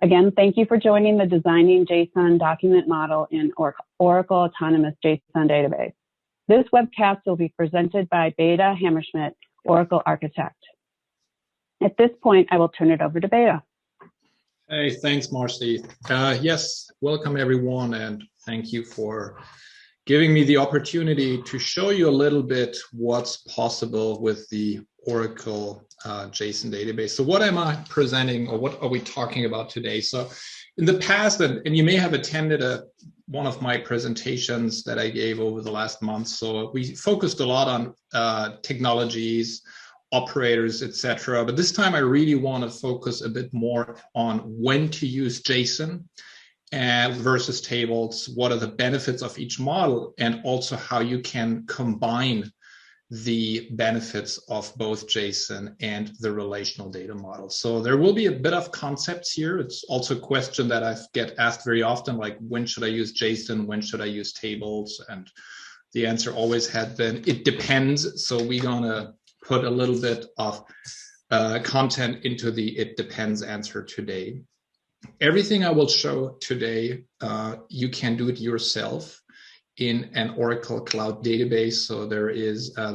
Again, thank you for joining the Designing JSON document model in Oracle Autonomous JSON database. This webcast will be presented by Beta Hammerschmidt, Oracle Architect. At this point, I will turn it over to Beta. Hey, thanks, Marcy. Yes, welcome everyone, and thank you for giving me the opportunity to show you a little bit what's possible with the Oracle JSON database. So what am I presenting, or what are we talking about today? So in the past, and you may have attended one of my presentations that I gave over the last month. So we focused a lot on technologies, operators, etc. But this time I really want to focus a bit more on when to use JSON versus tables, what are the benefits of each model, and also how you can combine the benefits of both JSON and the relational data model. So there will be a bit of concepts here. It's also a question that I get asked very often, like when should I use JSON, when should I use tables? And the answer always had been, it depends. So we're gonna put a little bit of content into the it depends answer today. Everything I will show today, you can do it yourself in an Oracle Cloud database. So there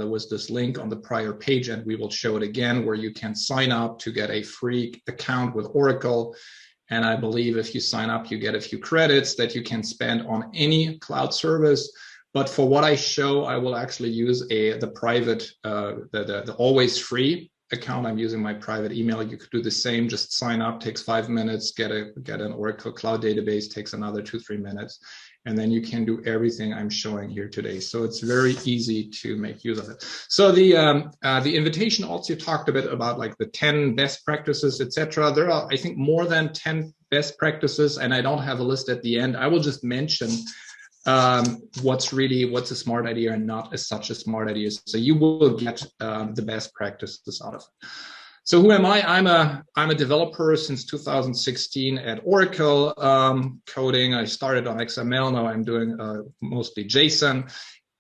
was this link on the prior page, and we will show it again, where you can sign up to get a free account with Oracle. And I believe if you sign up, you get a few credits that you can spend on any cloud service. But for what I show, I will actually use the private, the always free account. I'm using my private email. You could do the same, just sign up, takes 5 minutes, get an Oracle Cloud database, takes another 2-3 minutes, and then you can do everything I'm showing here today. So it's very easy to make use of it. So the invitation also talked a bit about like the 10 best practices, etc. There are, I think, more than 10 best practices, and I don't have a list at the end. I will just mention what's a smart idea and not such a smart idea. So you will get the best practices out of it. So who am I? I'm a developer since 2016 at Oracle, coding. I started on XML. Now I'm doing mostly JSON.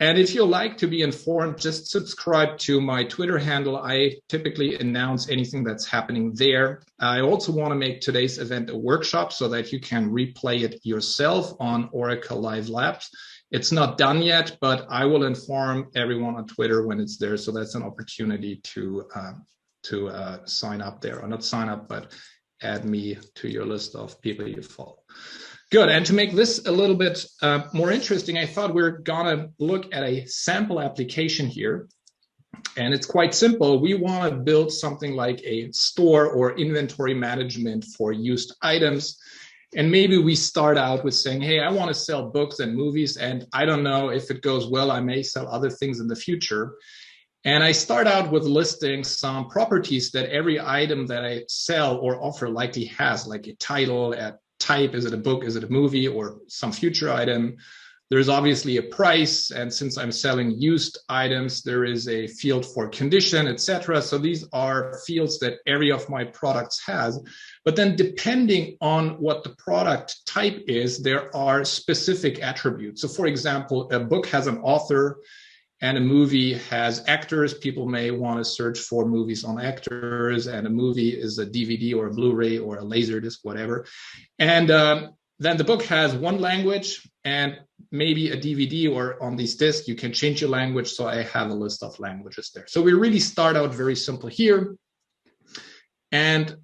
And if you like to be informed, just subscribe to my Twitter handle. I typically announce anything that's happening there. I also want to make today's event a workshop so that you can replay it yourself on Oracle Live Labs. It's not done yet, but I will inform everyone on Twitter when it's there. So that's an opportunity to sign up there, or not sign up, but add me to your list of people you follow. Good, and to make this a little bit more interesting, I thought we're gonna look at a sample application here. And it's quite simple. We wanna build something like a store or inventory management for used items. And maybe we start out with saying, hey, I wanna sell books and movies, and I don't know if it goes well, I may sell other things in the future. And I start out with listing some properties that every item that I sell or offer likely has, like a title, a type, is it a book, is it a movie, or some future item. There's obviously a price, and since I'm selling used items, there is a field for condition, etc. So these are fields that every of my products has. But then depending on what the product type is, there are specific attributes. So for example, a book has an author, and a movie has actors. People may want to search for movies on actors, and a movie is a DVD or a Blu-ray or a Laserdisc, whatever. And then the book has one language, and maybe a DVD, or on these discs, you can change your language. So I have a list of languages there. So we really start out very simple here. And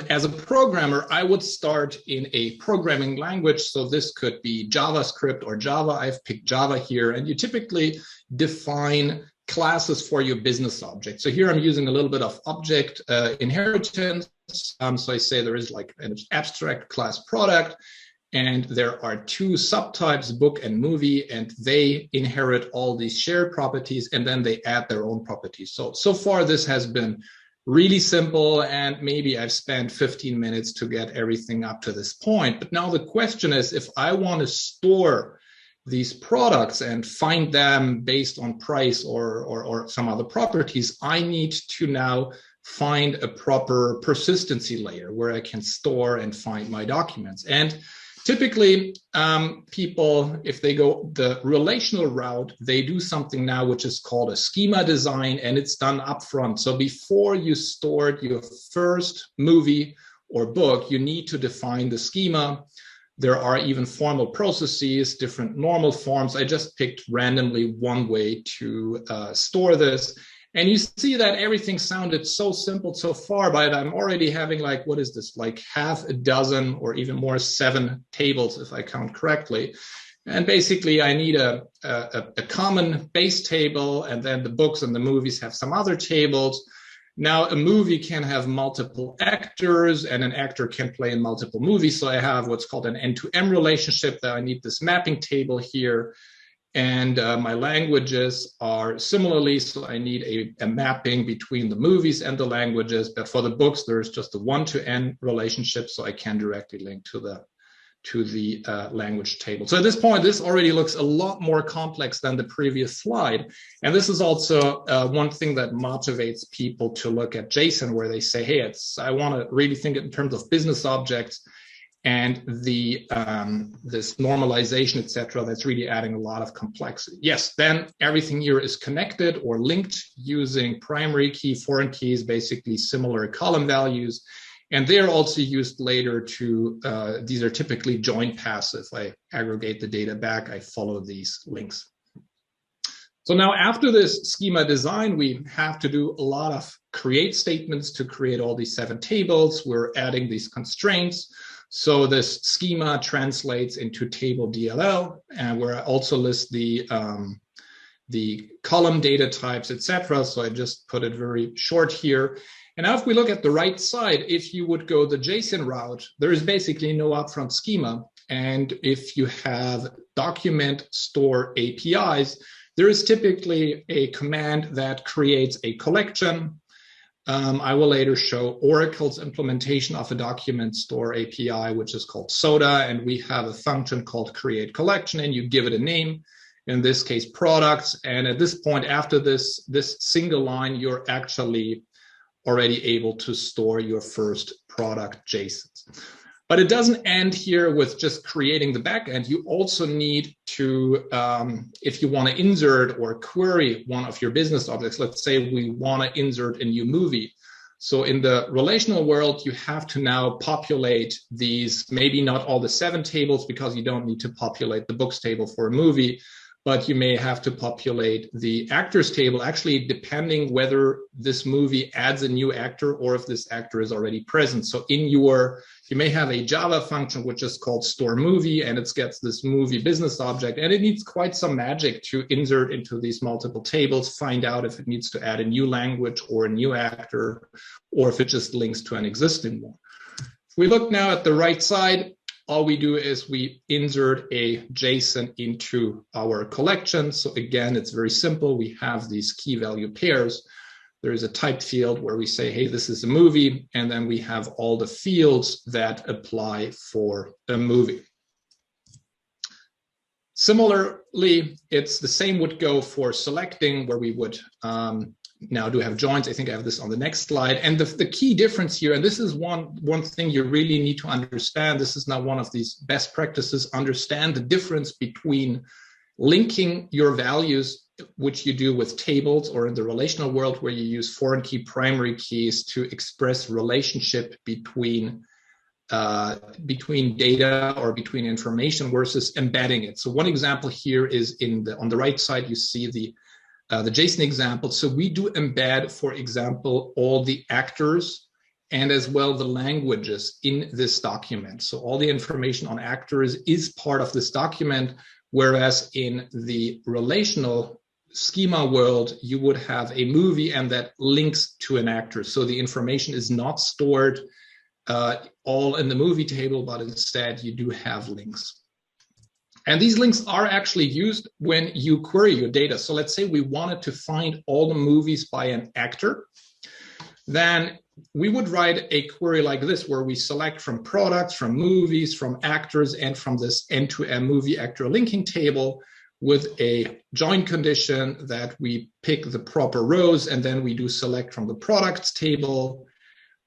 as a programmer, I would start in a programming language. So this could be JavaScript or Java. I've picked Java here, and you typically define classes for your business object. So here I'm using a little bit of object inheritance. So I say there is like an abstract class product, and there are two subtypes, book and movie, and they inherit all these shared properties, and then they add their own properties. So far this has been really simple, and maybe I've spent 15 minutes to get everything up to this point. But now the question is, if I want to store these products and find them based on price or some other properties, I need to now find a proper persistency layer where I can store and find my documents. And typically, people, if they go the relational route, they do something now which is called a schema design, and it's done upfront. So before you stored your first movie or book, you need to define the schema. There are even formal processes, different normal forms. I just picked randomly one way to store this. And you see that everything sounded so simple so far, but I'm already having like, what is this, like half a dozen or even more, 7 tables, if I count correctly. And basically, I need a common base table, and then the books and the movies have some other tables. Now, a movie can have multiple actors, and an actor can play in multiple movies. So I have what's called an N2M relationship, that I need this mapping table here. And my languages are similarly, so I need a mapping between the movies and the languages. But for the books, there's just a 1-to-N relationship, so I can directly link to the language table. So at this point, this already looks a lot more complex than the previous slide. And this is also one thing that motivates people to look at JSON, where they say, hey, I want to really think in terms of business objects, and this normalization, etc., that's really adding a lot of complexity. Yes, then everything here is connected or linked using primary key, foreign keys, basically similar column values. And they're also used later to, these are typically join passive. I aggregate the data back, I follow these links. So now after this schema design, we have to do a lot of create statements to create all these 7 tables. We're adding these constraints. So this schema translates into table DLL, and where I also list the column data types, etc. So I just put it very short here. And now if we look at the right side, if you would go the JSON route, there is basically no upfront schema. And if you have document store APIs, there is typically a command that creates a collection. I will later show Oracle's implementation of a document store API, which is called SODA, and we have a function called create collection, and you give it a name, in this case products. And at this point, after this single line, you're actually already able to store your first product JSONs. But it doesn't end here with just creating the backend. You also need to, if you want to insert or query one of your business objects, let's say we want to insert a new movie. So in the relational world, you have to now populate these, maybe not all the 7 tables, because you don't need to populate the books table for a movie, but you may have to populate the actors table, actually depending whether this movie adds a new actor or if this actor is already present. So you may have a Java function which is called store movie, and it gets this movie business object, and it needs quite some magic to insert into these multiple tables, find out if it needs to add a new language or a new actor, or if it just links to an existing one. If we look now at the right side, all we do is we insert a JSON into our collection. So again, it's very simple. We have these key value pairs. There is a type field where we say, hey, this is a movie. And then we have all the fields that apply for a movie. Similarly, it's the same would go for selecting, where we would now do have joins. I think I have this on the next slide. And the key difference here, and this is one thing you really need to understand, this is now one of these best practices, understand the difference between linking your values, which you do with tables, or in the relational world where you use foreign key primary keys to express relationship between data or between information, versus embedding it. So one example here is on the right side, you see the JSON example. So we do embed, for example, all the actors and as well the languages in this document. So all the information on actors is part of this document, whereas in the relational schema world, you would have a movie and that links to an actor. So the information is not stored all in the movie table, but instead you do have links. And these links are actually used when you query your data. So let's say we wanted to find all the movies by an actor. Then we would write a query like this, where we select from products, from movies, from actors, and from this N2M movie actor linking table with a join condition that we pick the proper rows, and then we do select from the products table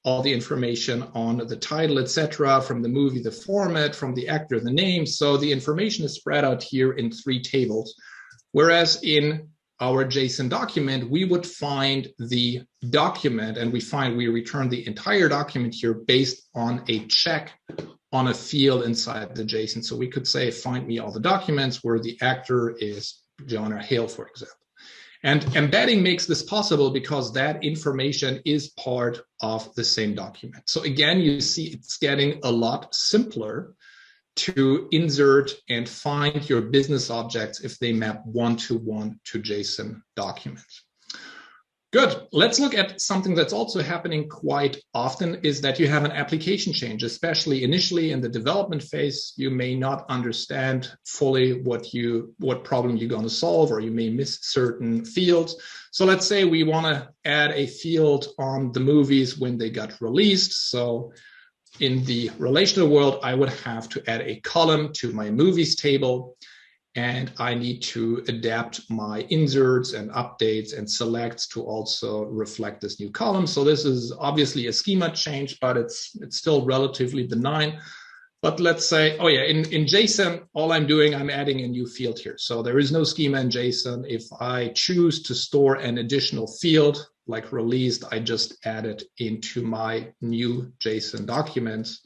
all the information on the title, etc., from the movie, the format, from the actor, the name. So the information is spread out here in 3 tables. Whereas in our JSON document, we would find the document, and we return the entire document here based on a check on a field inside the JSON. So we could say, find me all the documents where the actor is Jonah Hill, for example. And embedding makes this possible because that information is part of the same document. So again, you see it's getting a lot simpler to insert and find your business objects if they map one-to-one to JSON documents. Good. Let's look at something that's also happening quite often, is that you have an application change, especially initially in the development phase. You may not understand fully what problem you're going to solve, or you may miss certain fields. So let's say we want to add a field on the movies when they got released. So in the relational world, I would have to add a column to my movies table, and I need to adapt my inserts and updates and selects to also reflect this new column. So this is obviously a schema change, but it's still relatively benign. But let's say, oh yeah, in JSON, all I'm doing, I'm adding a new field here. So there is no schema in JSON. If I choose to store an additional field like released, I just add it into my new JSON documents,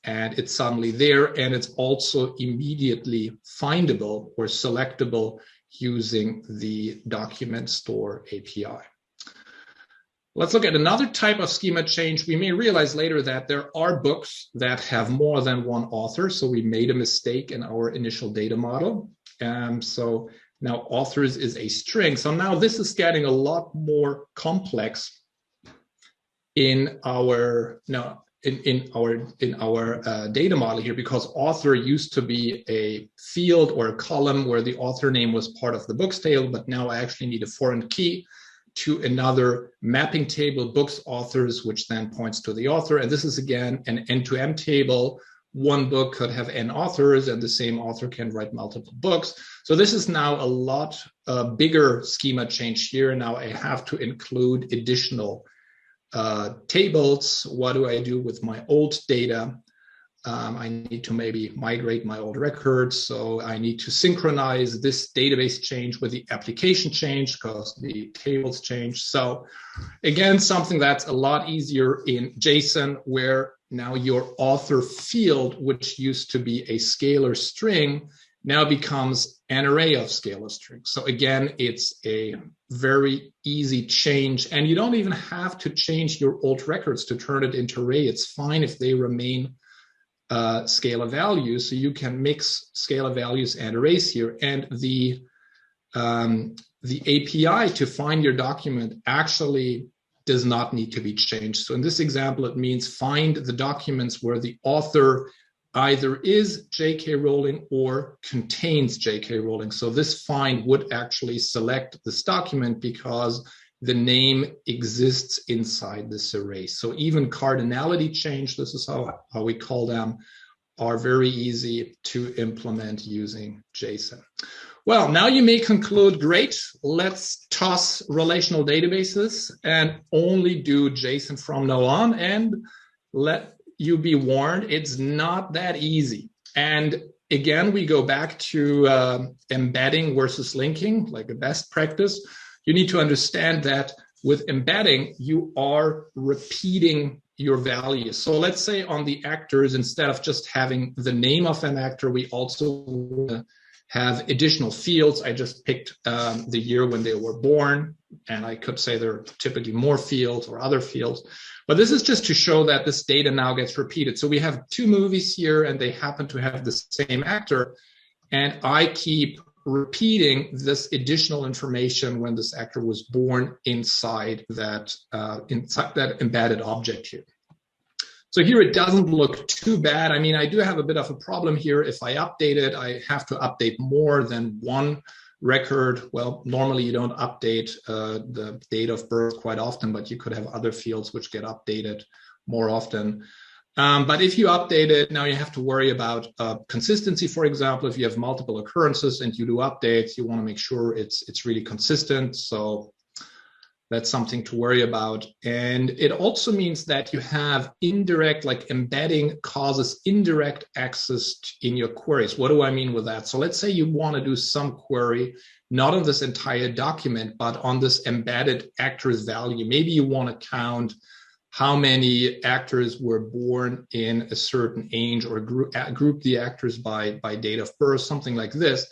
and it's suddenly there, and it's also immediately findable or selectable using the document store API. Let's look at another type of schema change. We may realize later that there are books that have more than one author, so we made a mistake in our initial data model. So now authors is a string. So now this is getting a lot more complex in our data model here, because author used to be a field or a column where the author name was part of the books table, but now I actually need a foreign key to another mapping table, books authors, which then points to the author. And this is again an end-to-end table. One book could have n authors, and the same author can write multiple books. So this is now a lot bigger schema change here. Now I have to include additional tables. What do I do with my old data? I need to maybe migrate my old records. So I need to synchronize this database change with the application change because the tables change. So again, something that's a lot easier in JSON, where now your author field, which used to be a scalar string, now becomes an array of scalar strings. So again, it's a very easy change, and you don't even have to change your old records to turn it into array. It's fine if they remain scalar values. So you can mix scalar values and arrays here, and the API to find your document actually does not need to be changed. So in this example, it means find the documents where the author either is J.K. Rowling or contains J.K. Rowling. So this find would actually select this document because the name exists inside this array. So even cardinality change, this is how we call them, are very easy to implement using JSON. Well, now you may conclude, great, let's toss relational databases and only do JSON from now on, and let you be warned, it's not that easy. And again, we go back to embedding versus linking, like a best practice. You need to understand that with embedding, you are repeating your values. So let's say on the actors, instead of just having the name of an actor, we also have additional fields. I just picked the year when they were born, and I could say there are typically more fields or other fields. But this is just to show that this data now gets repeated. So we have two movies here, and they happen to have the same actor, and I keep repeating this additional information when this actor was born inside that embedded object here. So here it doesn't look too bad. I mean, I do have a bit of a problem here. If I update it, I have to update more than one record. Well, normally you don't update the date of birth quite often, but you could have other fields which get updated more often. But if you update it, now you have to worry about consistency. For example, if you have multiple occurrences and you do updates, you want to make sure it's really consistent. So That's something to worry about. And it also means that you have indirect, like embedding causes indirect access in your queries. What do I mean with that? So let's say you want to do some query, not on this entire document, but on this embedded actors value. Maybe you want to count how many actors were born in a certain age, or group the actors by date of birth, something like this.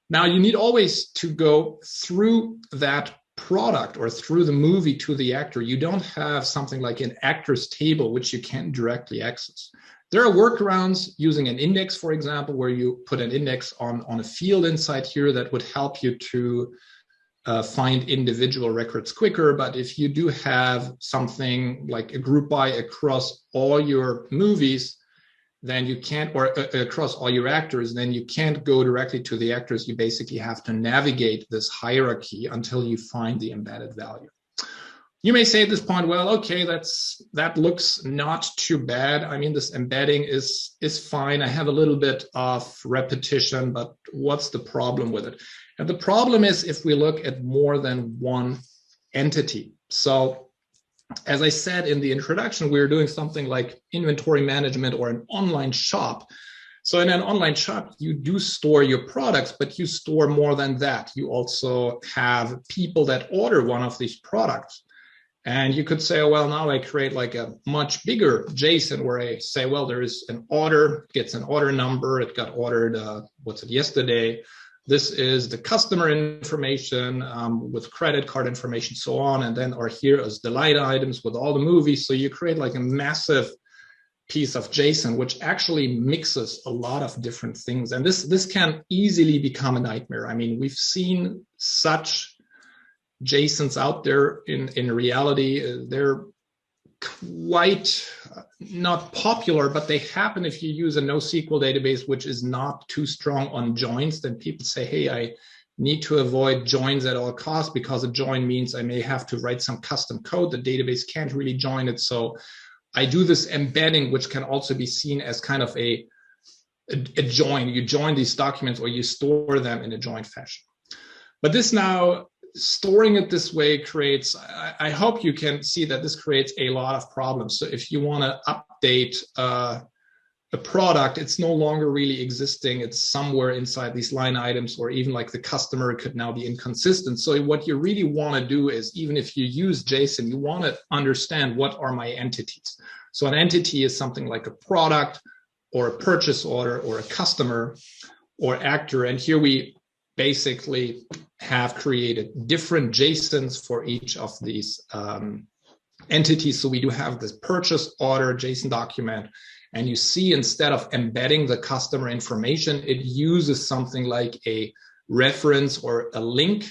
Now you need always to go through that product or through the movie to the actor. You don't have something like an actors table, which you can't directly access. There are workarounds using an index, for example, where you put an index on a field inside here that would help you to find individual records quicker. But if you do have something like a group by across all your movies, then you can't, or across all your actors, then you can't go directly to the actors. You basically have to navigate this hierarchy until you find the embedded value. You may say at this point, well, okay, that looks not too bad. I mean, this embedding is fine. I have a little bit of repetition, but what's the problem with it? And the problem is if we look at more than one entity. So as I said in the introduction, we're doing something like inventory management or an online shop. So in an online shop, you do store your products, but you store more than that. You also have people that order one of these products. And you could say, oh, well, now I create like a much bigger JSON where I say, well, there is an order, gets an order number. It got ordered, yesterday. This is the customer information with credit card information, so on. And then, or here is the line items with all the movies. So you create like a massive piece of JSON, which actually mixes a lot of different things. And this can easily become a nightmare. I mean, we've seen such JSONs out there in reality. They're quite not popular, but they happen if you use a NoSQL database, which is not too strong on joins. Then people say, hey, I need to avoid joins at all costs, because a join means I may have to write some custom code. The database can't really join it. So I do this embedding, which can also be seen as kind of a join. You join these documents or you store them in a joint fashion. But this now, storing it this way creates, I hope you can see that this creates a lot of problems. So if you want to update a product, it's no longer really existing. It's somewhere inside these line items, or even like the customer could now be inconsistent. So what you really want to do is, even if you use JSON, you want to understand what are my entities. So an entity is something like a product or a purchase order or a customer or actor. And here we basically have created different JSONs for each of these entities. So we do have this purchase order JSON document, and you see, instead of embedding the customer information, it uses something like a reference or a link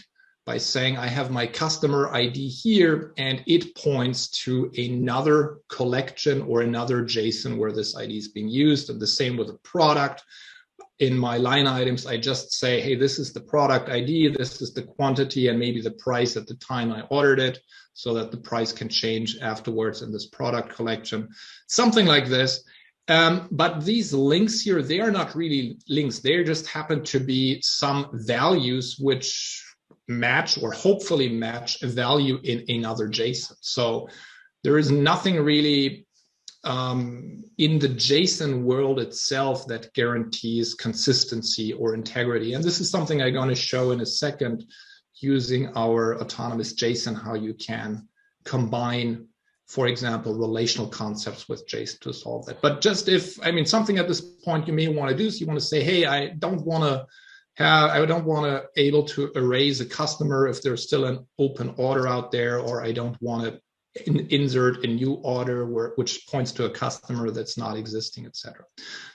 by saying, I have my customer ID here, and it points to another collection or another JSON where this ID is being used. And the same with a product. In my line items, I just say, hey, this is the product ID, this is the quantity, and maybe the price at the time I ordered it, so that the price can change afterwards in this product collection, something like this. But these links here, they are not really links. They just happen to be some values which match, or hopefully match, a value in another JSON. So there is nothing really in the JSON world itself that guarantees consistency or integrity. And this is something I'm going to show in a second, using our autonomous JSON, how you can combine, for example, relational concepts with JSON to solve that. But just something at this point you may want to do is you want to say, hey, I don't want to able to erase a customer if there's still an open order out there, or I don't want to insert a new order which points to a customer that's not existing, etc.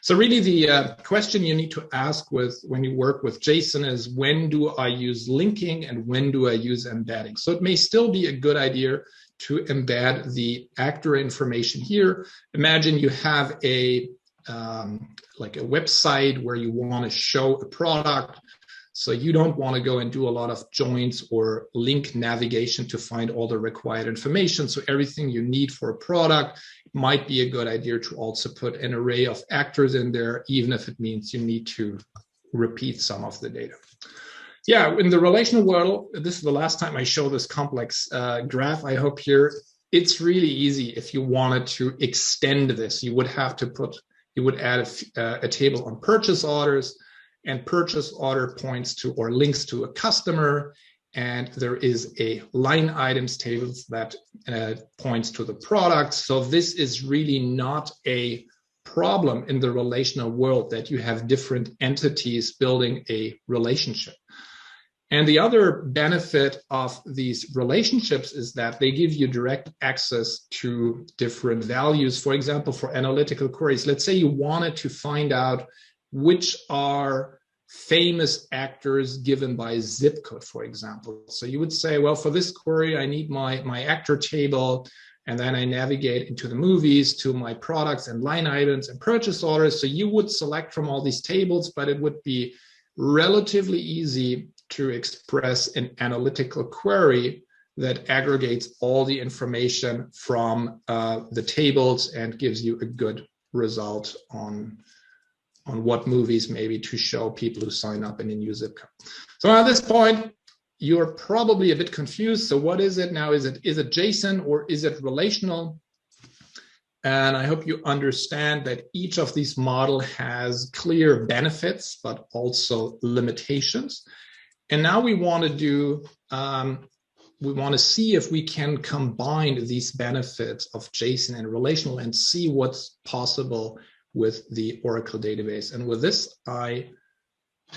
So really the question you need to ask when you work with JSON is, when do I use linking and when do I use embedding? So it may still be a good idea to embed the actor information here. Imagine you have like a website where you want to show a product. So you don't want to go and do a lot of joins or link navigation to find all the required information. So everything you need for a product, it might be a good idea to also put an array of actors in there, even if it means you need to repeat some of the data. Yeah, in the relational world, this is the last time I show this complex graph. I hope here it's really easy. If you wanted to extend this, you would have to add a table on purchase orders, and purchase order points to or links to a customer. And there is a line items table that points to the product. So this is really not a problem in the relational world that you have different entities building a relationship. And the other benefit of these relationships is that they give you direct access to different values. For example, for analytical queries, let's say you wanted to find out which are famous actors given by zip code, for example. So you would say, well, for this query, I need my actor table, and then I navigate into the movies to my products and line items and purchase orders. So you would select from all these tables, but it would be relatively easy to express an analytical query that aggregates all the information from the tables and gives you a good result on what movies maybe to show people who sign up in a new zip code. So at this point, you're probably a bit confused. So what is it now? Is it JSON or is it relational? And I hope you understand that each of these models has clear benefits, but also limitations. And now we want to do, we want to see if we can combine these benefits of JSON and relational and see what's possible with the Oracle database. And with this, I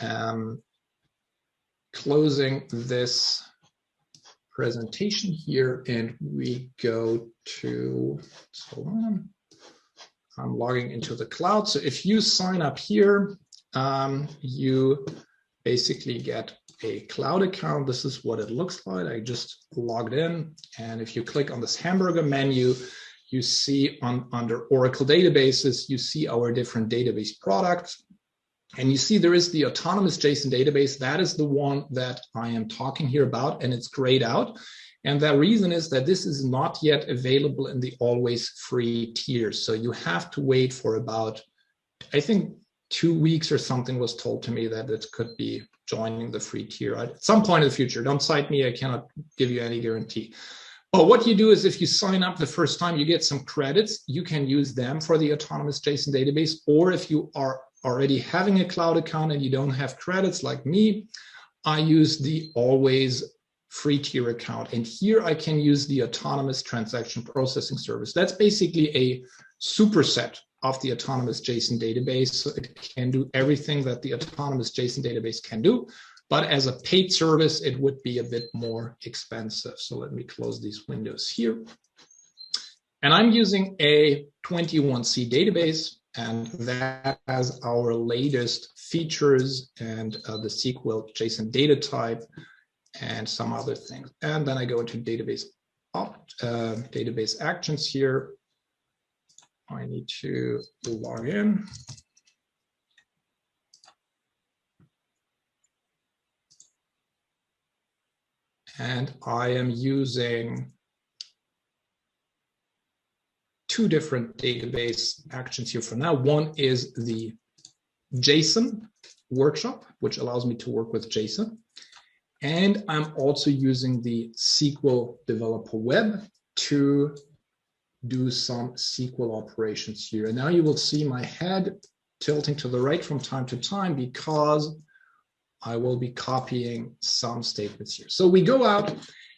am closing this presentation here, and we go to, hold on, I'm logging into the cloud. So if you sign up here, you basically get a cloud account. This is what it looks like. I just logged in, and if you click on this hamburger menu, you see under Oracle databases, you see our different database products, and you see there is the Autonomous JSON database. That is the one that I am talking here about, and it's grayed out. And the reason is that this is not yet available in the always free tiers. So you have to wait for about, I think, 2 weeks or something was told to me that it could be joining the free tier at some point in the future. Don't cite me, I cannot give you any guarantee. But what you do is if you sign up the first time, you get some credits. You can use them for the Autonomous JSON database, or if you are already having a cloud account and you don't have credits like me, I use the always free tier account. And here I can use the Autonomous Transaction Processing Service. That's basically a superset of the Autonomous JSON database. So it can do everything that the Autonomous JSON database can do, but as a paid service, it would be a bit more expensive. So let me close these windows here. And I'm using a 21C database, and that has our latest features and the SQL JSON data type and some other things. And then I go into database actions here. I need to log in. And I am using 2 different database actions here for now. One is the JSON workshop, which allows me to work with JSON. And I'm also using the SQL Developer Web to do some SQL operations here. And now you will see my head tilting to the right from time to time because I will be copying some statements here. So we go out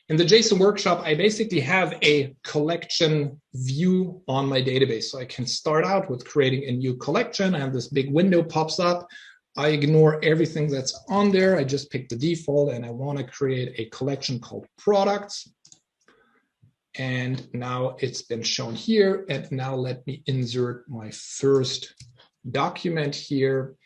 in the JSON workshop. I basically have a collection view on my database. So I can start out with creating a new collection, and this big window pops up. I ignore everything that's on there. I just pick the default, and I want to create a collection called products. And now it's been shown here. And now let me insert my first document here.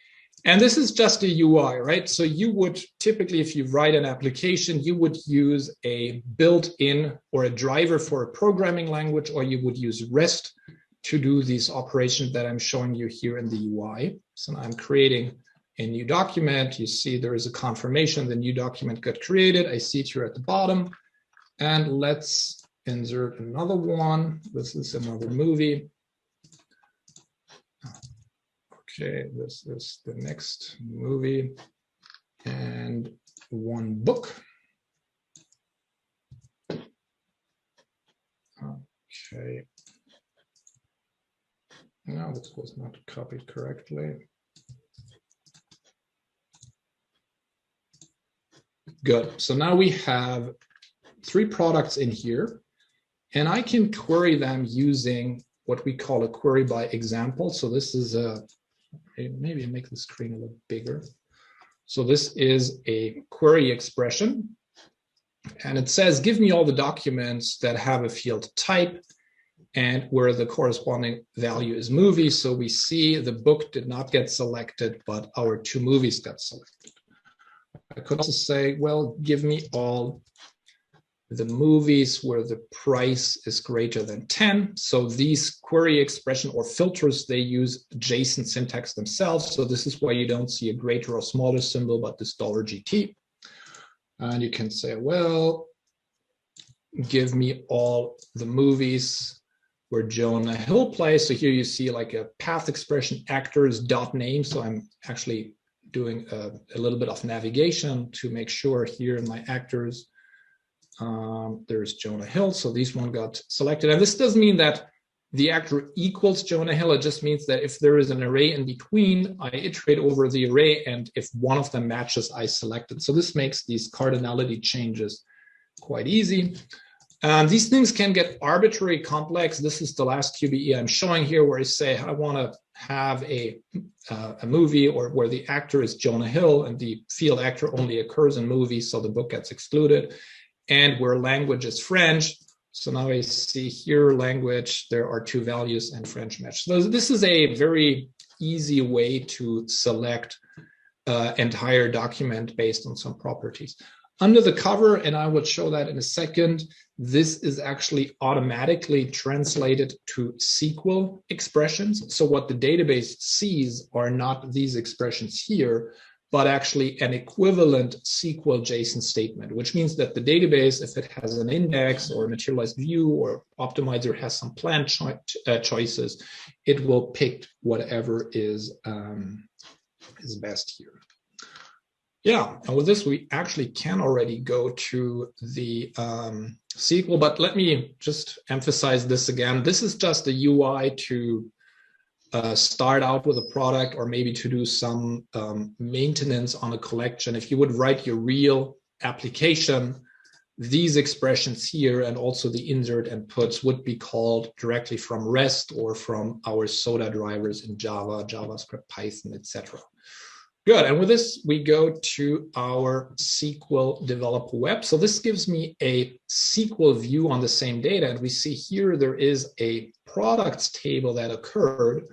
And this is just a UI, right? So you would typically, if you write an application, you would use a built-in or a driver for a programming language, or you would use REST to do these operations that I'm showing you here in the UI. So I'm creating a new document. You see there is a confirmation the new document got created. I see it here at the bottom. And let's insert another one. This is another movie. Okay, this is the next movie. And one book. Okay. No, this was not copied correctly. Good. So now we have 3 products in here, and I can query them using what we call a query by example. So this is a, maybe make the screen a little bigger. So this is a query expression, and it says, give me all the documents that have a field type and where the corresponding value is movie. So we see the book did not get selected, but our 2 movies got selected. I could also say, well, give me all the movies where the price is greater than 10. So these query expression or filters, they use JSON syntax themselves. So this is why you don't see a greater or smaller symbol, but this $GT. And you can say, well, give me all the movies where Jonah Hill plays. So here you see like a path expression, actors, .name. So I'm actually doing a little bit of navigation to make sure here in my actors, there's Jonah Hill. So these one got selected. And this doesn't mean that the actor equals Jonah Hill. It just means that if there is an array in between, I iterate over the array. And if one of them matches, I select it. So this makes these cardinality changes quite easy. These things can get arbitrarily complex. This is the last QBE I'm showing here, where I say I want to have a movie or where the actor is Jonah Hill and the field actor only occurs in movies, so the book gets excluded, and where language is French. So now I see here language, there are 2 values and French match. So this is a very easy way to select entire document based on some properties. Under the cover, and I will show that in a second, this is actually automatically translated to SQL expressions. So what the database sees are not these expressions here, but actually an equivalent SQL JSON statement, which means that the database, if it has an index or a materialized view or optimizer has some plan choices, it will pick whatever is best here. Yeah, and with this, we actually can already go to the SQL, but let me just emphasize this again. This is just a UI to start out with a product, or maybe to do some maintenance on a collection. If you would write your real application, these expressions here and also the insert and puts would be called directly from REST or from our SODA drivers in Java, JavaScript, Python, etc. Good, and with this, we go to our SQL developer web. So this gives me a SQL view on the same data. And we see here there is a products table that occurred.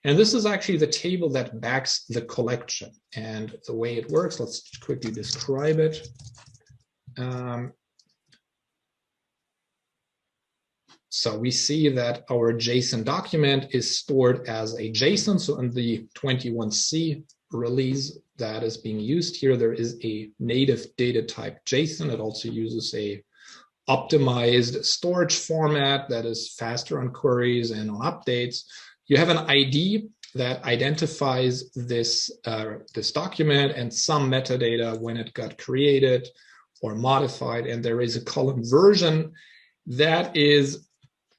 And this is actually the table that backs the collection. And the way it works, let's quickly describe it. So we see that our JSON document is stored as a JSON. So in the 21C release that is being used here, there is a native data type JSON. It also uses a optimized storage format that is faster on queries and on updates. You have an ID that identifies this, this document and some metadata when it got created or modified. And there is a column version that is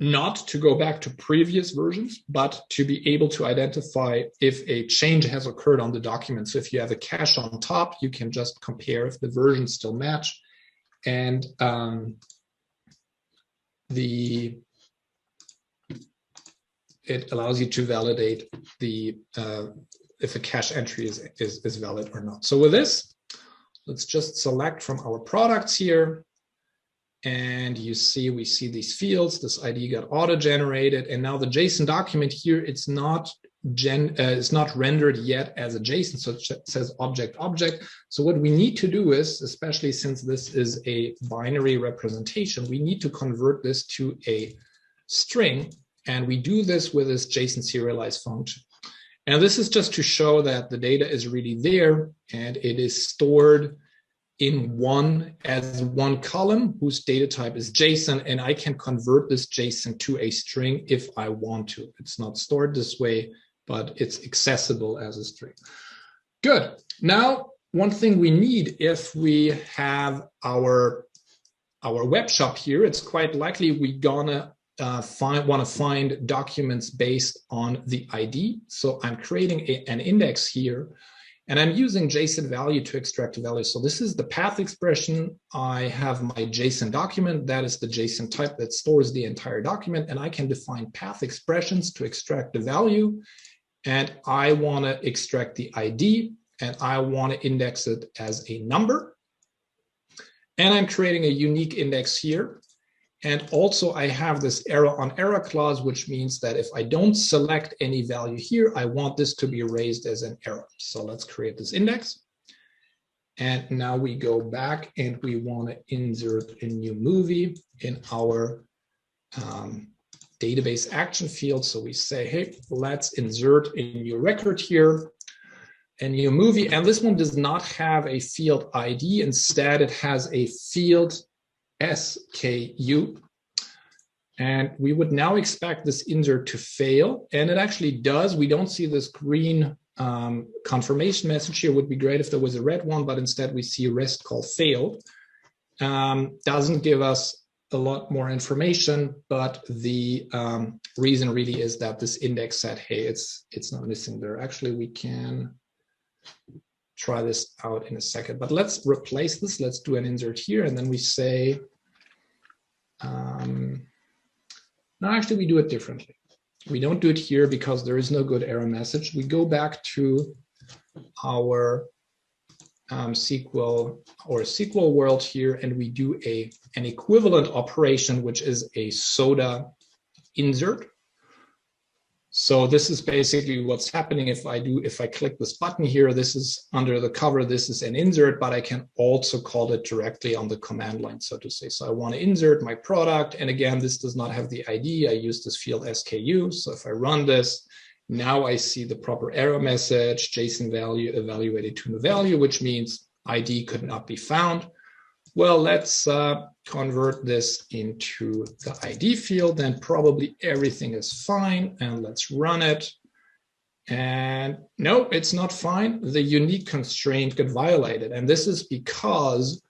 not to go back to previous versions, but to be able to identify if a change has occurred on the document. So if you have a cache on top, you can just compare if the versions still match. And it allows you to validate the if a cache entry is valid or not. So with this, let's just select from our products here. And you see, we see these fields, this ID got auto-generated, and now the JSON document here, it's not rendered yet as a JSON, so it says object. So what we need to do is, especially since this is a binary representation, we need to convert this to a string, and we do this with this JSON serialize function. And this is just to show that the data is really there, and it is stored in one column whose data type is JSON, and I can convert this JSON to a string if I want to. It's not stored this way, but it's accessible as a string. Good. Now one thing we need if we have our web shop here, it's quite likely we're gonna want to find documents based on the ID. So I'm creating an index here, and I'm using JSON value to extract the value. So this is the path expression. I have my JSON document. That is the JSON type that stores the entire document. And I can define path expressions to extract the value. And I want to extract the ID, and I want to index it as a number. And I'm creating a unique index here. And also I have this error on error clause, which means that if I don't select any value here, I want this to be raised as an error. So let's create this index. And now we go back and we want to insert a new movie in our database action field. So we say, hey, let's insert a new record here, a new movie. And this one does not have a field ID. Instead, it has a field SKU. And we would now expect this insert to fail. And it actually does. We don't see this green confirmation message here. It would be great if there was a red one, but instead we see a rest call failed. Doesn't give us a lot more information, but the reason really is that this index said, hey, it's not missing there. Actually, we can try this out in a second, but let's replace this. Let's do an insert here, and then we say, no, actually we do it differently. We don't do it here because there is no good error message. We go back to our SQL world here, and we do an equivalent operation, which is a soda insert. So this is basically what's happening if I click this button here. This is under the cover, this is an insert, but I can also call it directly on the command line, so to say. So I want to insert my product, and again, this does not have the ID. I use this field SKU. So if I run this, now I see the proper error message, JSON value evaluated to no value, which means ID could not be found. Well, let's convert this into the ID field, then probably everything is fine, and let's run it. And no, it's not fine. The unique constraint got violated, and this is because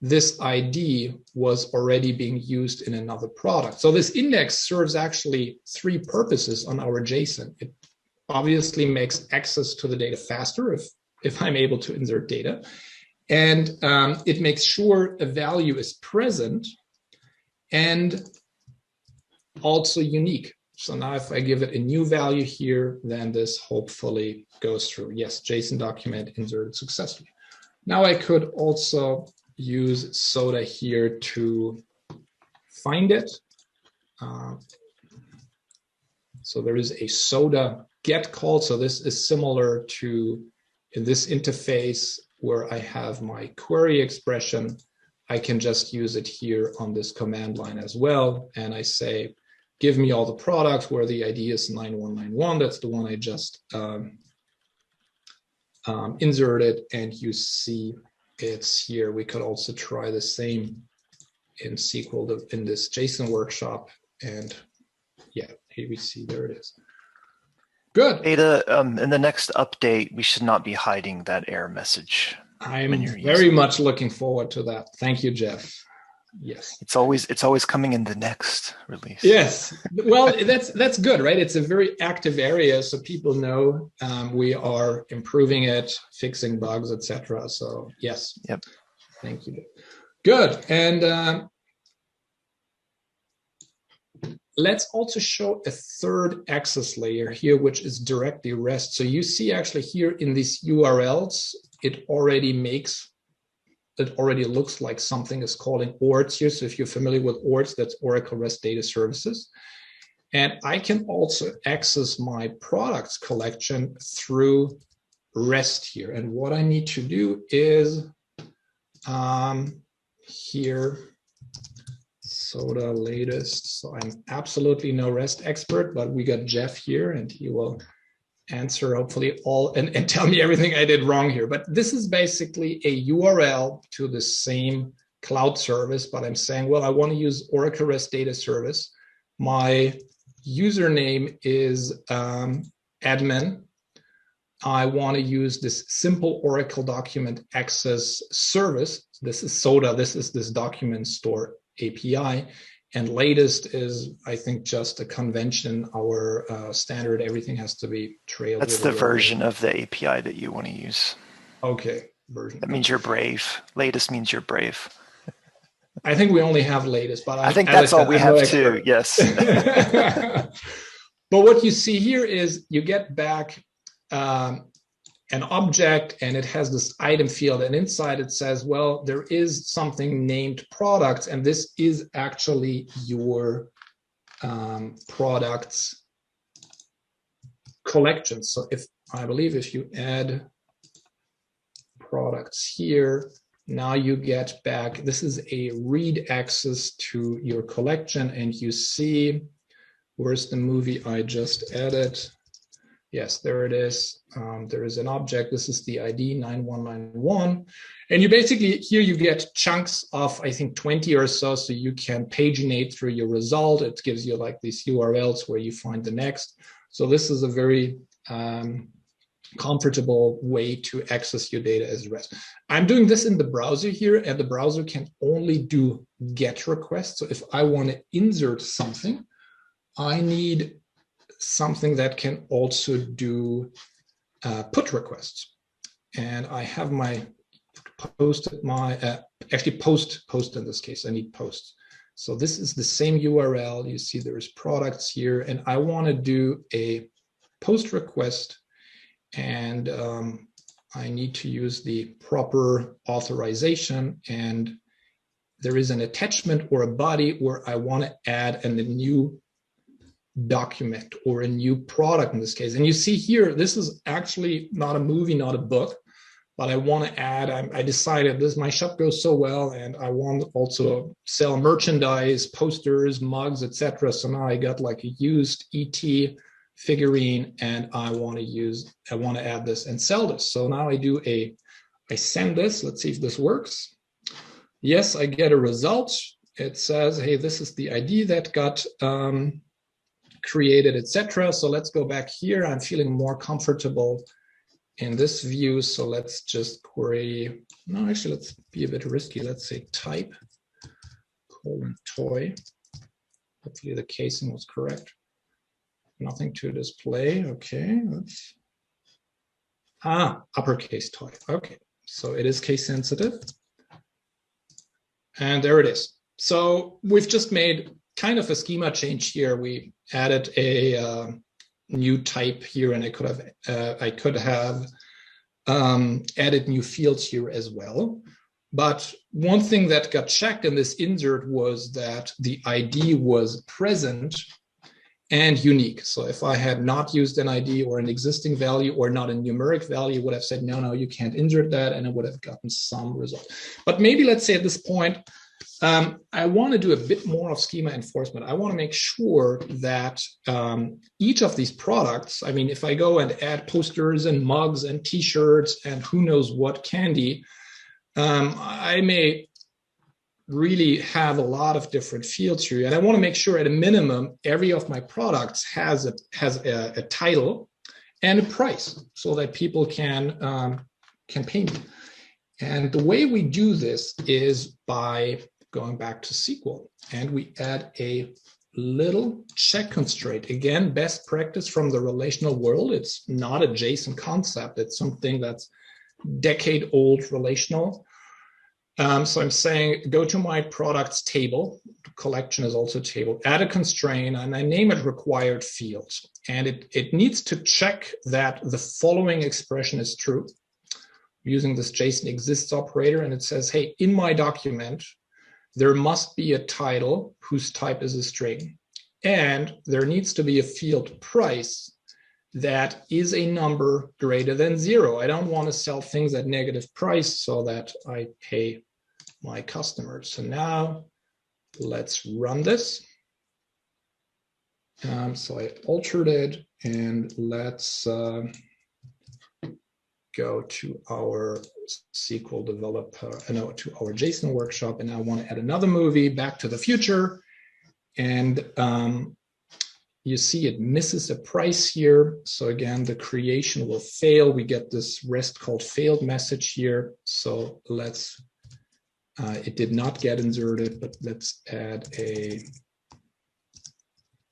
this ID was already being used in another product. So this index serves actually three purposes on our JSON. It obviously makes access to the data faster if I'm able to insert data. And it makes sure a value is present and also unique. So now if I give it a new value here, then this hopefully goes through. Yes, JSON document inserted successfully. Now I could also use soda here to find it. So there is a soda get call. So this is similar to in this interface where I have my query expression. I can just use it here on this command line as well. And I say, give me all the products where the ID is 9191. That's the one I just inserted, and you see it's here. We could also try the same in SQL in this JSON workshop. And yeah, here we see, there it is. Good. Ada, in the next update, we should not be hiding that error message. I'm very much looking forward to that. Thank you, Jeff. Yes. It's always coming in the next release. Yes. Well, that's good, right? It's a very active area, so people know we are improving it, fixing bugs, etc. So yes. Yep. Thank you. Good. And let's also show a third access layer here, which is directly REST. So you see actually here in these URLs, it already looks like something is calling ORDS here. So if you're familiar with ORDS, that's Oracle REST Data Services. And I can also access my products collection through REST here. And what I need to do is here, soda latest. So I'm absolutely no REST expert, but we got Jeff here and he will answer hopefully all and tell me everything I did wrong here. But this is basically a URL to the same cloud service, but I'm saying, well, I want to use Oracle REST Data Service. My username is admin. I want to use this simple Oracle document access service. This is SODA. This is this document store API. And latest is, I think, just a convention, our standard. Everything has to be trailed. That's the version of the API that you want to use. Okay, version. That means you're brave. Latest means you're brave. I think we only have latest, but I think that's all we have too. Yes. But what you see here is you get back an object, and it has this item field, and inside it says, well, there is something named products, and this is actually your products collection. So I believe if you add products here, now you get back, this is a read access to your collection, and you see, where's the movie I just added? Yes, there it is. There is an object. This is the ID 9191. And you basically, here you get chunks of, I think, 20 or so you can paginate through your result. It gives you like these URLs where you find the next. So this is a very comfortable way to access your data as REST. I'm doing this in the browser here, and the browser can only do GET requests. So if I want to insert something, I need something that can also do put requests. And I have my post in this case. I need post. So this is the same URL. You see there's products here, and I want to do a post request, and I need to use the proper authorization, and there is an attachment or a body where I want to add a new document or a new product in this case. And you see here, this is actually not a movie, not a book, but I want to add, I decided this, my shop goes so well, and I want to also sell merchandise, posters, mugs, etc. So now I got like a used ET figurine, and I want to add this and sell this. So now I send this, let's see if this works. Yes, I get a result. It says, hey, this is the ID that got created, etc. So let's go back here. I'm feeling more comfortable in this view. So let's just query. No, actually, let's be a bit risky. Let's say type : toy. Hopefully the casing was correct. Nothing to display. Okay, let's. Uppercase toy. Okay, so it is case sensitive. And there it is. So we've just made kind of a schema change here. We added a new type here, and I could have added new fields here as well. But one thing that got checked in this insert was that the ID was present and unique. So if I had not used an ID or an existing value or not a numeric value, would have said, no, you can't insert that, and it would have gotten some result. But maybe let's say at this point, I want to do a bit more of schema enforcement. I want to make sure that each of these products, I mean, if I go and add posters and mugs and t-shirts and who knows what candy, I may really have a lot of different fields here. And I want to make sure at a minimum, every of my products has a title and a price so that people can pay me. And the way we do this is by going back to SQL, and we add a little check constraint. Again, best practice from the relational world. It's not a JSON concept. It's something that's decade-old relational. So I'm saying, go to my products table. Collection is also a table. Add a constraint, and I name it required fields. And it needs to check that the following expression is true using this JSON exists operator. And it says, hey, in my document, there must be a title whose type is a string. And there needs to be a field price that is a number greater than 0. I don't want to sell things at negative price so that I pay my customers. So now let's run this. So I altered it, and let's go to our SQL developer, to our JSON workshop, and I want to add another movie, Back to the Future. And you see it misses a price here. So again, the creation will fail. We get this rest called failed message here. So let's, it did not get inserted, but let's add a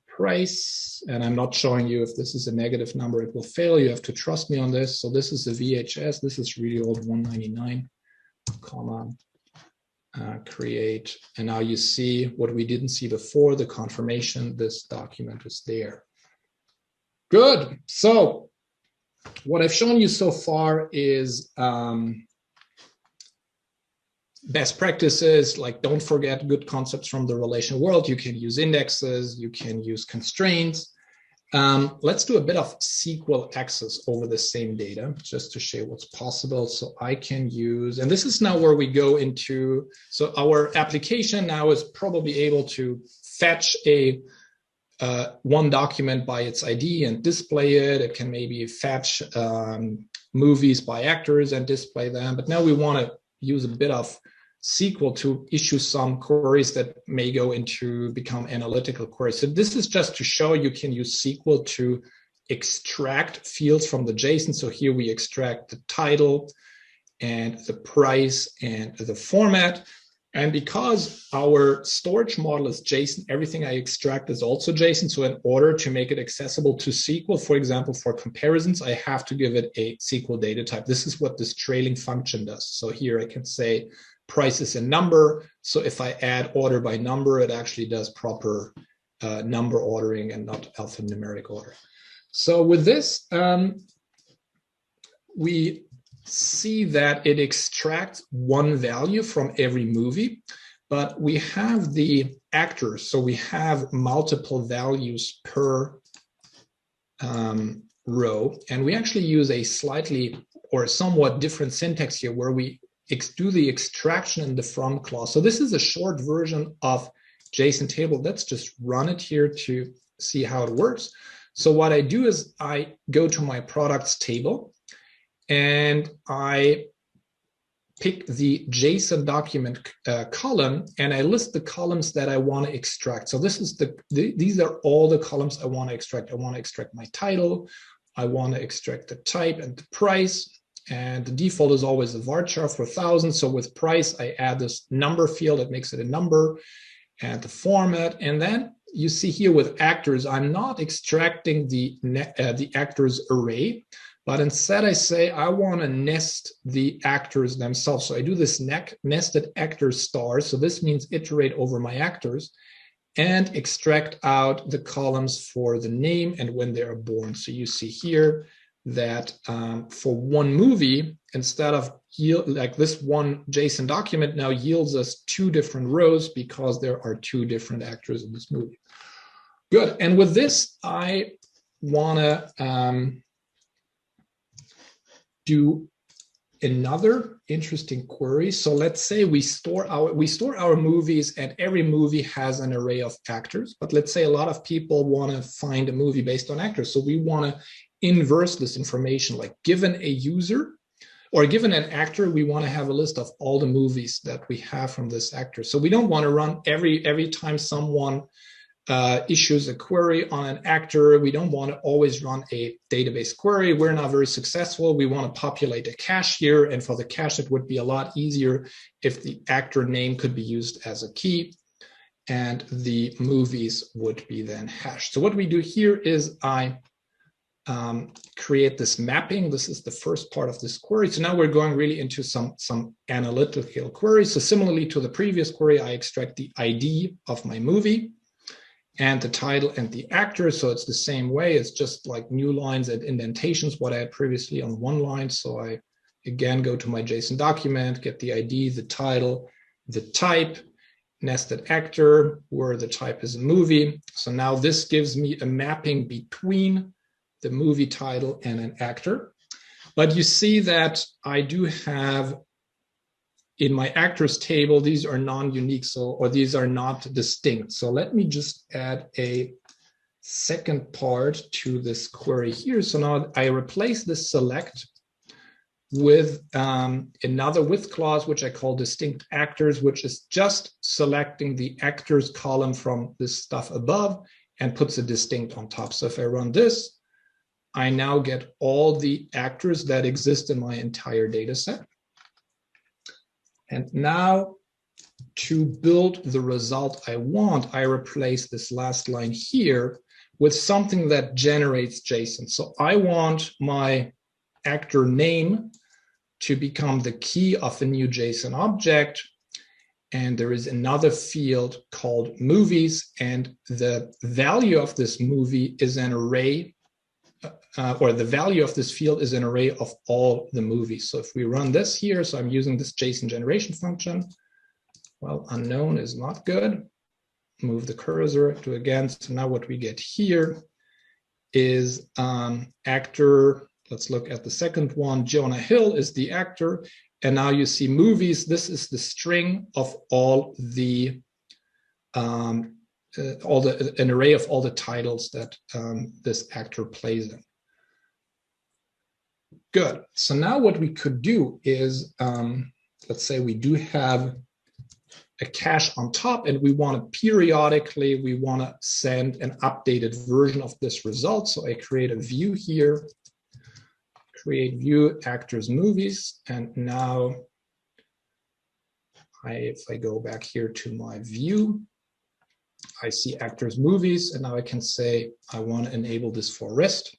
price. And I'm not showing you if this is a negative number, it will fail. You have to trust me on this. So this is a VHS. This is really old 199, comma, create. And now you see what we didn't see before, the confirmation, this document is there. Good. So what I've shown you so far is best practices, like don't forget good concepts from the relational world. You can use indexes, you can use constraints. Let's do a bit of SQL access over the same data just to show what's possible. So I can use, and this is now where we go into, so our application now is probably able to fetch a one document by its ID and display it. It can maybe fetch movies by actors and display them. But now we want to use a bit of SQL to issue some queries that may go into become analytical queries. So this is just to show you can use SQL to extract fields from the JSON. So here we extract the title and the price and the format. And because our storage model is JSON, everything I extract is also JSON. So in order to make it accessible to SQL, for example, for comparisons, I have to give it a SQL data type. This is what this trailing function does. So here I can say price is a number. So if I add order by number, it actually does proper number ordering and not alphanumeric order. So with this, we see that it extracts one value from every movie, but we have the actors. So we have multiple values per row. And we actually use a slightly or somewhat different syntax here where we do the extraction in the from clause. So this is a short version of JSON table. Let's just run it here to see how it works. So what I do is I go to my products table and I pick the JSON document column and I list the columns that I want to extract. So this is these are all the columns I want to extract. I want to extract my title. I want to extract the type and the price. And the default is always a varchar for 1000. So with price, I add this number field. It makes it a number and the format. And then you see here with actors, I'm not extracting the actors array, but instead I say I want to nest the actors themselves. So I do this nested actors star. So this means iterate over my actors and extract out the columns for the name and when they are born. So you see here that for one movie, instead of like this one JSON document now yields us two different rows because there are two different actors in this movie. Good. And with this, I want to do another interesting query. So let's say we store our movies and every movie has an array of actors, but let's say a lot of people want to find a movie based on actors. So we want to inverse this information, like given a user or given an actor, we want to have a list of all the movies that we have from this actor. So we don't want to run every time someone issues a query on an actor. We don't want to always run a database query. We're not very successful. We want to populate a cache here. And for the cache, it would be a lot easier if the actor name could be used as a key and the movies would be then hashed. So what we do here is I create this mapping. This is the first part of this query. So now we're going really into some analytical queries. So similarly to the previous query, I extract the ID of my movie and the title and the actor. So it's the same way. It's just like new lines and indentations, what I had previously on one line. So I, again, go to my JSON document, get the ID, the title, the type, nested actor, where the type is a movie. So now this gives me a mapping between the movie title and an actor. But you see that I do have in my actors table, these are non-unique, or these are not distinct. So let me just add a second part to this query here. So now I replace this select with another with clause, which I call distinct actors, which is just selecting the actors column from this stuff above and puts a distinct on top. So if I run this, I now get all the actors that exist in my entire data set. And now to build the result I want, I replace this last line here with something that generates JSON. So I want my actor name to become the key of a new JSON object. And there is another field called movies, and the value of this movie is an array, or the value of this field is an array of all the movies. So if we run this here, so I'm using this JSON generation function. Well, unknown is not good. Move the cursor to again. So now what we get here is actor. Let's look at the second one. Jonah Hill is the actor. And now you see movies. This is the string of all the an array of all the titles that this actor plays in. Good. So now what we could do is, let's say we do have a cache on top, and we want to periodically, we want to send an updated version of this result. So I create a view here, create view actors movies, and now if I go back here to my view, I see actors movies, and now I can say I want to enable this for REST.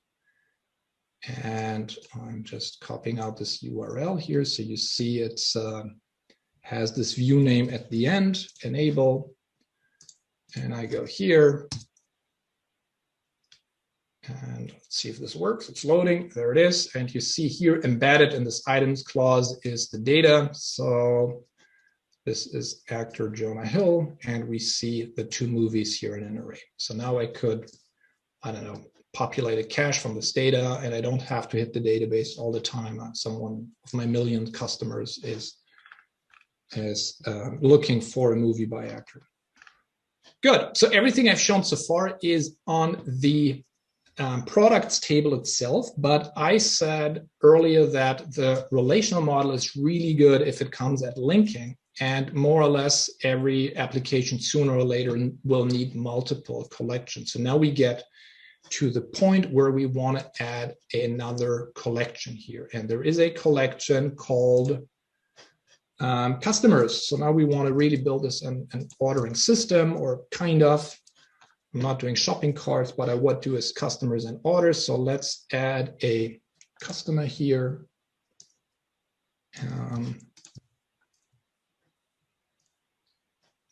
And I'm just copying out this URL here, so you see it's has this view name at the end, enable, and I go here, and let's see if this works. It's loading, there it is, and you see here embedded in this items clause is the data. So this is actor Jonah Hill, and we see the two movies here in an array. So now I could, I don't know, populate a cache from this data, and I don't have to hit the database all the time. Someone of my million customers is looking for a movie by actor. Good. So everything I've shown so far is on the products table itself, but I said earlier that the relational model is really good if it comes at linking, and more or less every application sooner or later will need multiple collections. So now we get to the point where we want to add another collection here, and there is a collection called customers. So now we want to really build this an ordering system, or kind of. I'm not doing shopping carts, but I would do is customers and orders. So let's add a customer here.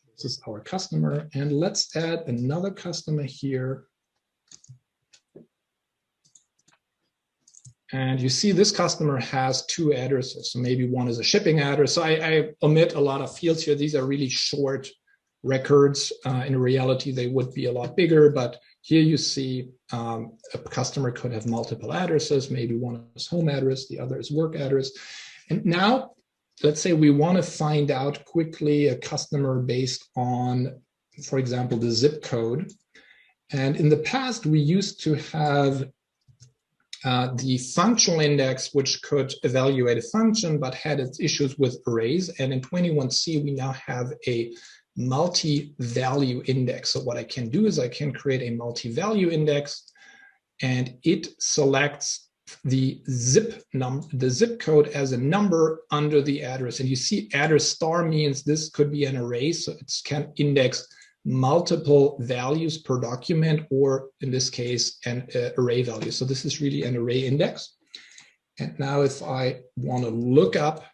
This is our customer, and let's add another customer here. And you see this customer has two addresses. So maybe one is a shipping address. So I omit a lot of fields here. These are really short records. In reality, they would be a lot bigger, but here you see a customer could have multiple addresses. Maybe one is home address, the other is work address. And now let's say we want to find out quickly a customer based on, for example, the zip code. And in the past, we used to have the functional index, which could evaluate a function, but had its issues with arrays. And in 21C, we now have a multi-value index. So what I can do is I can create a multi-value index, and it selects the zip code as a number under the address. And you see address star means this could be an array, so it can index multiple values per document, or in this case, an array value. So this is really an array index. And now if I want to look up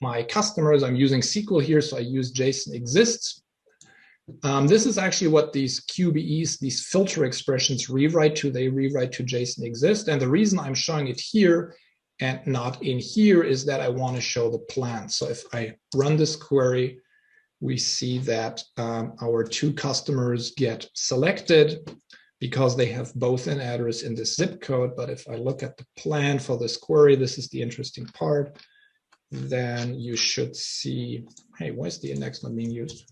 my customers, I'm using SQL here, so I use JSON exists. This is actually what these QBEs, these filter expressions rewrite to. They rewrite to JSON exist. And the reason I'm showing it here and not in here is that I want to show the plan. So if I run this query, we see that our two customers get selected because they have both an address in this zip code. But if I look at the plan for this query, this is the interesting part, then you should see, hey, why is the index not being used?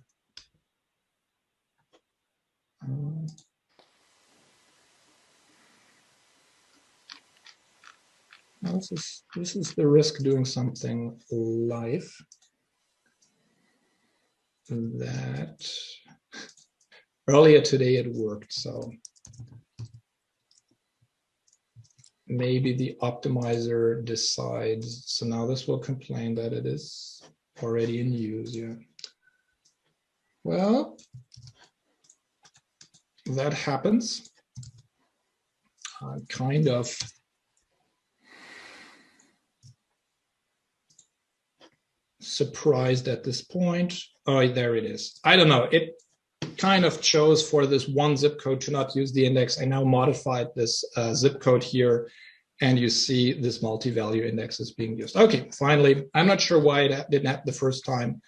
This is the risk doing something live. That earlier today it worked, so maybe the optimizer decides. So now this will complain that it is already in use. Yeah. Well, that happens. I'm kind of surprised at this point. Oh, there it is. I don't know. It kind of chose for this one zip code to not use the index. I now modified this zip code here, and you see this multi-value index is being used. Okay, finally, I'm not sure why it didn't happen the first time,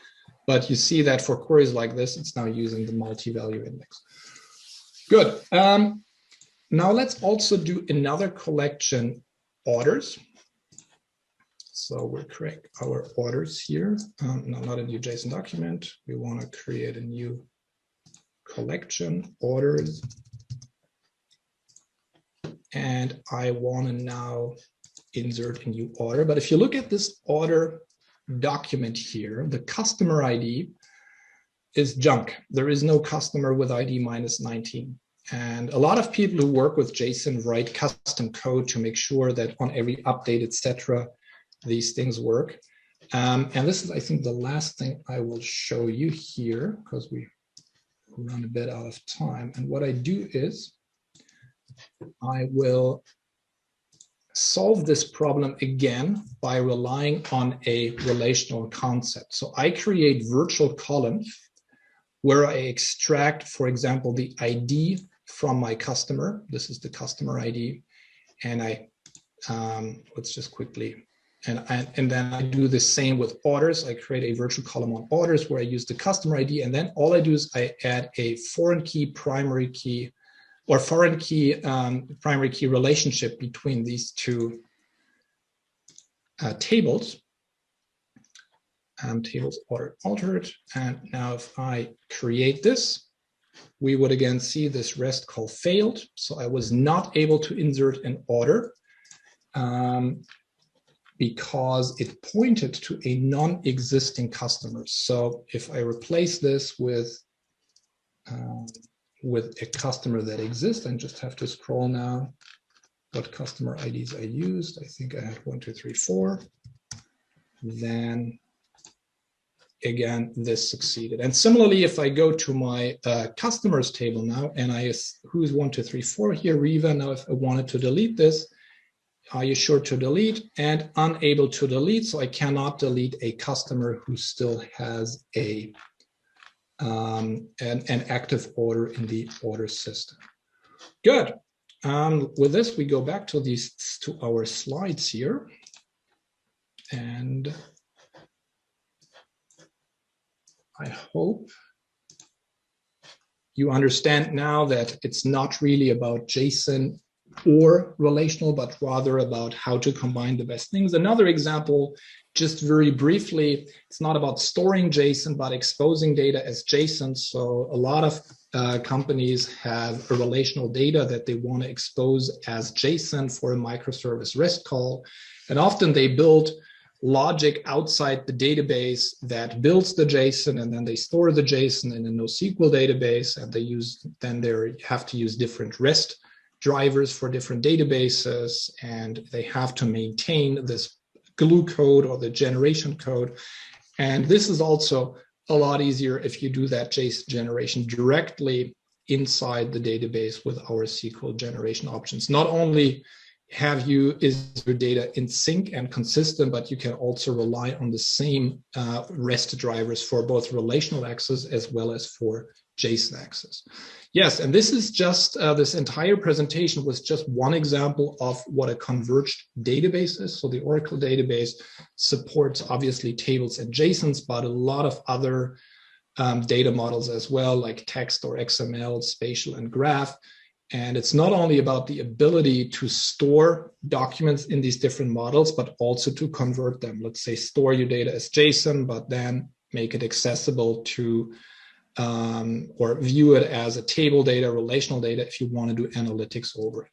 but you see that for queries like this, it's now using the multi-value index. Good. Now let's also do another collection, orders. So we'll create our orders here. No, not a new JSON document. We want to create a new collection, orders. And I want to now insert a new order. But if you look at this order document here, the customer ID is junk. There is no customer with ID -19. And a lot of people who work with JSON write custom code to make sure that on every update, etc., these things work. And this is, I think, the last thing I will show you here, because we run a bit out of time. And what I do is I will solve this problem again by relying on a relational concept. So I create virtual columns where I extract, for example, the ID from my customer. This is the customer ID. And I, let's just quickly, and then I do the same with orders. I create a virtual column on orders where I use the customer ID. And then all I do is I add a foreign key, primary key, or foreign key, primary key relationship between these two tables. Tables ordered, altered. And now if I create this, we would again see this REST call failed. So I was not able to insert an order because it pointed to a non-existing customer. So if I replace this with a customer that exists, and just have to scroll now what customer IDs I used. I think I had 1, 2, 3, 4. Then again, this succeeded. And similarly, if I go to my customers table now, and who's 1, 2, 3, 4 here, Riva. Now, if I wanted to delete this, are you sure to delete and unable to delete? So I cannot delete a customer who still has an active order in the order system. Good. With this, we go back to our slides here, and I hope you understand now that it's not really about JSON or relational, but rather about how to combine the best things. Another example, just very briefly, it's not about storing JSON, but exposing data as JSON. So a lot of companies have a relational data that they want to expose as JSON for a microservice REST call. And often they build logic outside the database that builds the JSON, and then they store the JSON in a NoSQL database, and they have to use different REST drivers for different databases, and they have to maintain this glue code or the generation code. And this is also a lot easier if you do that JSON generation directly inside the database with our SQL generation options. Not only is your data in sync and consistent, but you can also rely on the same REST drivers for both relational access as well as for JSON access. Yes, and this is just, this entire presentation was just one example of what a converged database is. So the Oracle database supports obviously tables and JSONs, but a lot of other data models as well, like text or XML, spatial and graph. And it's not only about the ability to store documents in these different models, but also to convert them. Let's say store your data as JSON, but then make it accessible to or view it as a table data, relational data, if you want to do analytics over it.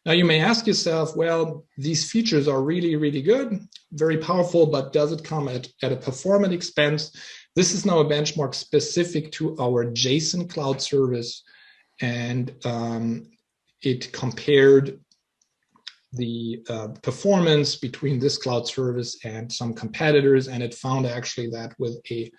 Now you may ask yourself, well, these features are really, really good, very powerful, but does it come at a performance expense? This is now a benchmark specific to our JSON cloud service, and it compared the performance between this cloud service and some competitors, and it found actually that with a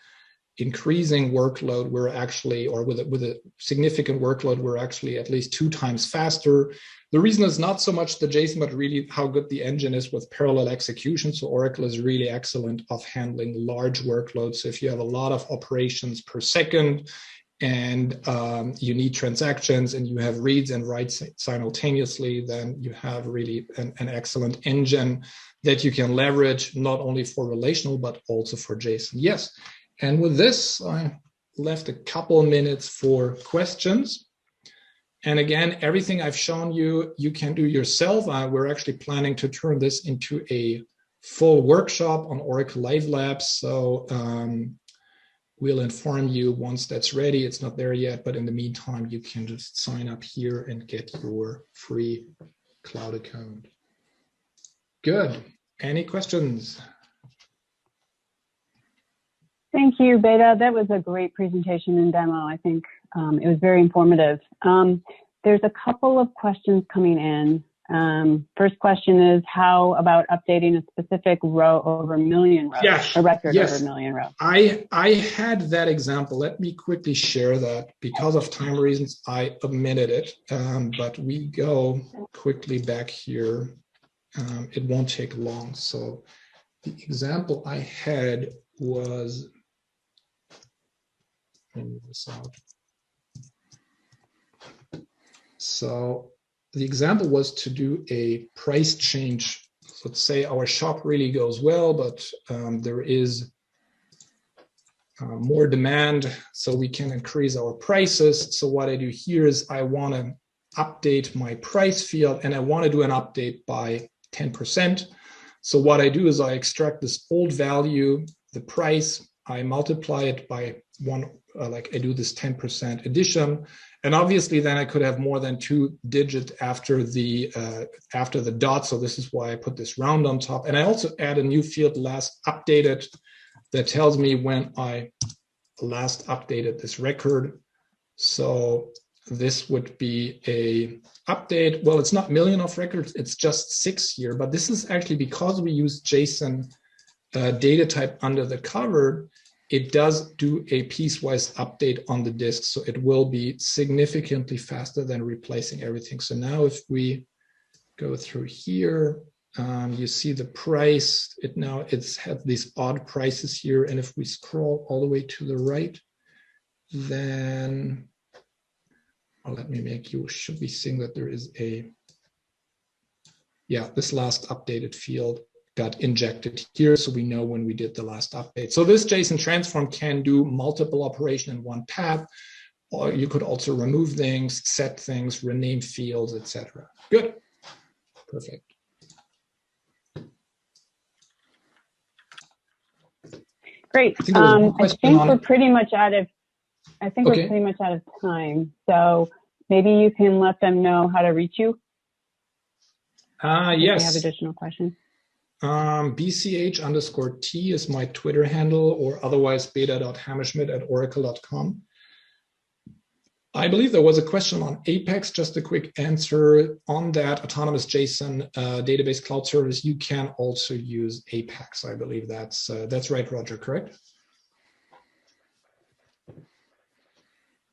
increasing workload, we're actually, or with a significant workload, we're actually at least 2 times faster. The reason is not so much the JSON, but really how good the engine is with parallel execution. So Oracle is really excellent of handling large workloads. So if you have a lot of operations per second, and you need transactions, and you have reads and writes simultaneously, then you have really an excellent engine that you can leverage not only for relational, but also for JSON. Yes, and with this, I left a couple minutes for questions. And again, everything I've shown you, you can do yourself. We're actually planning to turn this into a full workshop on Oracle Live Labs. So we'll inform you once that's ready. It's not there yet, but in the meantime, you can just sign up here and get your free cloud account. Good. Any questions? Thank you, Beta. That was a great presentation and demo. I think it was very informative. There's a couple of questions coming in. First question is, how about updating a specific row over a million rows? Yes. A record Yes. over a million rows. I had that example. Let me quickly share that. Because of time reasons, I omitted it, but we go quickly back here. It won't take long. So the example I had was, let me move this out. So the example was to do a price change. So let's say our shop really goes well, but there is more demand, so we can increase our prices. So what I do here is I want to update my price field, and I want to do an update by 10%. So what I do is I extract this old value, the price, I multiply it by 1, like I do this 10% addition. And obviously then I could have more than 2 digits after the dot. So this is why I put this round on top. And I also add a new field, last updated, that tells me when I last updated this record. So this would be a update. Well, it's not million of records, it's just 6 here, but this is actually because we use JSON data type under the cover, it does do a piecewise update on the disk. So it will be significantly faster than replacing everything. So now if we go through here, you see the price, it's had these odd prices here. And if we scroll all the way to the right, then, well, let me make you, should be seeing that there is a, yeah, this last updated field got injected here, so we know when we did the last update. So this JSON transform can do multiple operations in one path, or you could also remove things, set things, rename fields, etc. Good, perfect. Great. I think we're pretty much out of. I think we're pretty much out of time. So maybe you can let them know how to reach you. Yes. If you have additional questions. BCH_T is my Twitter handle, or otherwise beta.hammerschmidt@oracle.com. I believe there was a question on Apex, just a quick answer on that. Autonomous JSON database cloud service, you can also use Apex. I believe that's right, Roger, correct?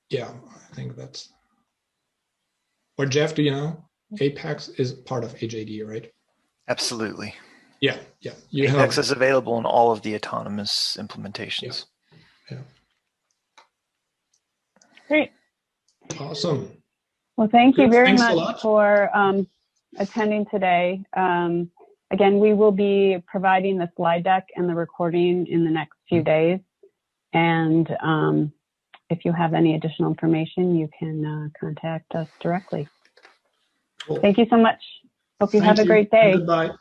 Yeah, I think that's, or Jeff, do you know? Apex is part of AJD, right? Absolutely. Yeah, yeah. Apex is available in all of the autonomous implementations. Yeah. Great. Awesome. Well, thank you very Thanks much for attending today. Again, we will be providing the slide deck and the recording in the next few days. And if you have any additional information, you can contact us directly. Cool. Thank you so much. Hope you have a great day. Goodbye.